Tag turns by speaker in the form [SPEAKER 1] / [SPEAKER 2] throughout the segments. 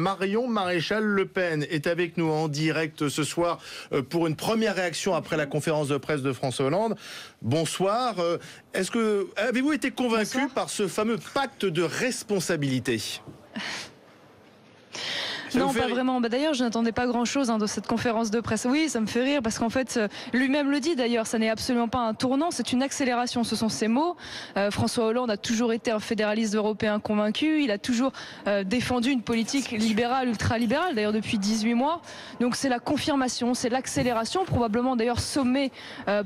[SPEAKER 1] Marion Maréchal Le Pen est avec nous en direct ce soir pour une première réaction après la conférence de presse de François Hollande. Bonsoir. Avez-vous été convaincu par ce fameux pacte de responsabilité ?
[SPEAKER 2] Non, pas vraiment. D'ailleurs, je n'attendais pas grand-chose de cette conférence de presse. Oui, ça me fait rire parce qu'en fait, lui-même le dit d'ailleurs, ça n'est absolument pas un tournant, c'est une accélération. Ce sont ses mots. François Hollande a toujours été un fédéraliste européen convaincu. Il a toujours défendu une politique libérale, ultra-libérale, d'ailleurs depuis 18 mois. Donc c'est la confirmation, c'est l'accélération, probablement d'ailleurs sommée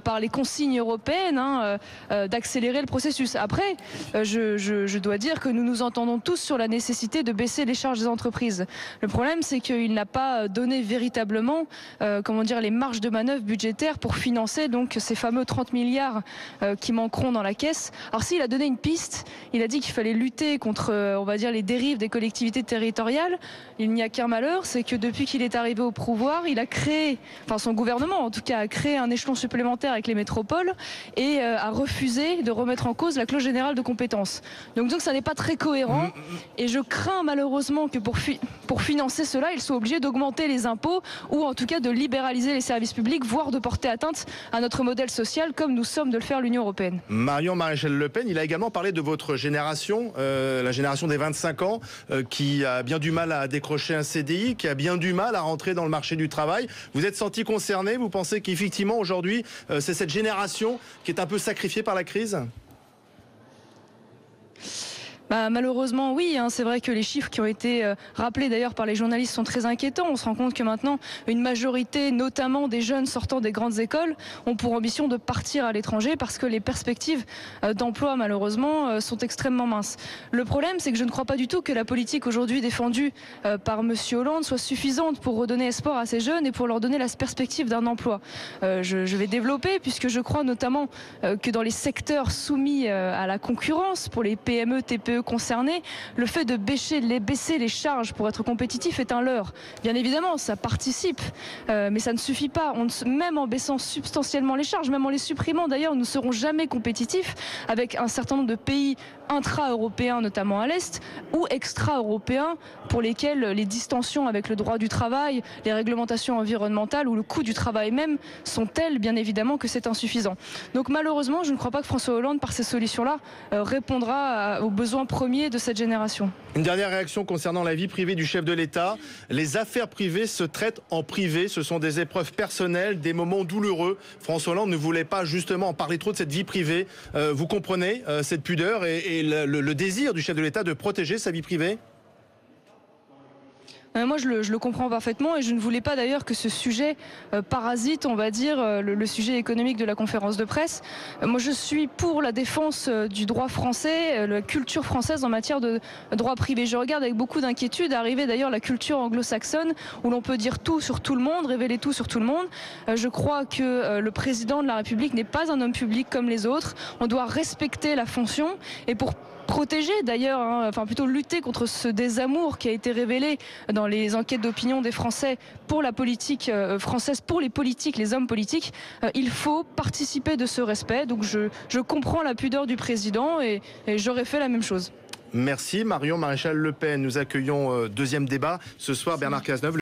[SPEAKER 2] par les consignes européennes, d'accélérer le processus. Après, je dois dire que nous nous entendons tous sur la nécessité de baisser les charges des entreprises. Le problème, c'est qu'il n'a pas donné véritablement les marges de manœuvre budgétaires pour financer donc ces fameux 30 milliards qui manqueront dans la caisse. Alors s'il a donné une piste, il a dit qu'il fallait lutter contre les dérives des collectivités territoriales. Il n'y a qu'un malheur, c'est que depuis qu'il est arrivé au pouvoir, il a créé, son gouvernement en tout cas, a créé un échelon supplémentaire avec les métropoles et a refusé de remettre en cause la clause générale de compétences. Donc ça n'est pas très cohérent et je crains malheureusement que pour financer cela, ils sont obligés d'augmenter les impôts ou en tout cas de libéraliser les services publics, voire de porter atteinte à notre modèle social comme nous sommes de le faire l'Union européenne.
[SPEAKER 1] Marion Maréchal Le Pen, il a également parlé de votre génération, la génération des 25 ans, qui a bien du mal à décrocher un CDI, qui a bien du mal à rentrer dans le marché du travail. Vous êtes senti concerné? Vous pensez qu'effectivement aujourd'hui, c'est cette génération qui est un peu sacrifiée par la crise ?
[SPEAKER 2] Malheureusement, oui. C'est vrai que les chiffres qui ont été rappelés d'ailleurs par les journalistes sont très inquiétants. On se rend compte que maintenant, une majorité, notamment des jeunes sortant des grandes écoles, ont pour ambition de partir à l'étranger parce que les perspectives d'emploi, malheureusement, sont extrêmement minces. Le problème, c'est que je ne crois pas du tout que la politique aujourd'hui défendue par M. Hollande soit suffisante pour redonner espoir à ces jeunes et pour leur donner la perspective d'un emploi. Je vais développer puisque je crois notamment que dans les secteurs soumis à la concurrence, pour les PME, TPE concernés, le fait de baisser les charges pour être compétitif est un leurre. Bien évidemment, ça participe, mais ça ne suffit pas. Même en baissant substantiellement les charges, même en les supprimant d'ailleurs, nous ne serons jamais compétitifs avec un certain nombre de pays intra-européens, notamment à l'Est, ou extra-européens, pour lesquels les distensions avec le droit du travail, les réglementations environnementales ou le coût du travail même sont telles, bien évidemment, que c'est insuffisant. Donc malheureusement, je ne crois pas que François Hollande, par ces solutions-là, répondra aux besoins premiers de cette génération.
[SPEAKER 1] Une dernière réaction concernant la vie privée du chef de l'État. Les affaires privées se traitent en privé. Ce sont des épreuves personnelles, des moments douloureux. François Hollande ne voulait pas justement en parler trop de cette vie privée. Vous comprenez cette pudeur et le désir du chef de l'État de protéger sa vie privée ?
[SPEAKER 2] Moi, je le comprends parfaitement et je ne voulais pas d'ailleurs que ce sujet parasite, le sujet économique de la conférence de presse. Moi, je suis pour la défense du droit français, la culture française en matière de droit privé. Je regarde avec beaucoup d'inquiétude arriver d'ailleurs la culture anglo-saxonne où l'on peut dire tout sur tout le monde, révéler tout sur tout le monde. Je crois que le président de la République n'est pas un homme public comme les autres. On doit respecter la fonction et pour protéger d'ailleurs, plutôt lutter contre ce désamour qui a été révélé dans les enquêtes d'opinion des Français pour la politique française, pour les politiques, les hommes politiques, il faut participer de ce respect. Donc je comprends la pudeur du président et j'aurais fait la même chose.
[SPEAKER 1] Merci Marion Maréchal Le Pen. Nous accueillons deuxième débat. Ce soir, Bernard Cazeneuve.